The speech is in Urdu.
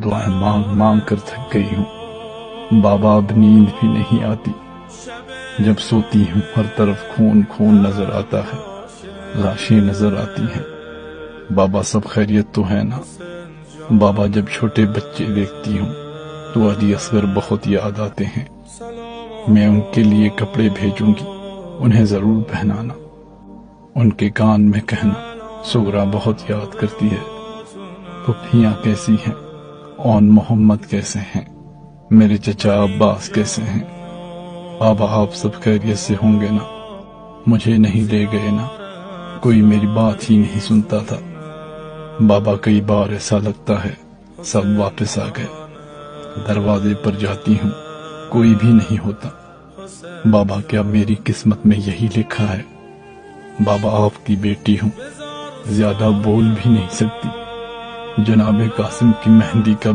دعائیں مانگ مانگ کر تھک گئی ہوں بابا، اب نیند بھی نہیں آتی۔ جب سوتی ہوں ہر طرف خون خون نظر آتا ہے، لاشیں نظر آتی ہیں۔ بابا سب خیریت تو ہے نا؟ بابا جب چھوٹے بچے دیکھتی ہوں تو علی اصغر بہت یاد آتے ہیں۔ میں ان کے لیے کپڑے بھیجوں گی، انہیں ضرور پہنانا۔ ان کے کان میں کہنا سغرا بہت یاد کرتی ہے۔ پھپھیاں کیسی ہیں؟ اون محمد کیسے ہیں؟ میرے چچا عباس کیسے ہیں؟ بابا آپ سب خیریت سے ہوں گے نا؟ مجھے نہیں لے گئے نا؟ کوئی میری بات ہی نہیں سنتا تھا۔ بابا کئی بار ایسا لگتا ہے سب واپس آ گئے۔ دروازے پر جاتی ہوں کوئی بھی نہیں ہوتا۔ بابا کیا میری قسمت میں یہی لکھا ہے؟ بابا آپ کی بیٹی ہوں، زیادہ بول بھی نہیں سکتی۔ جناب قاسم کی مہندی کا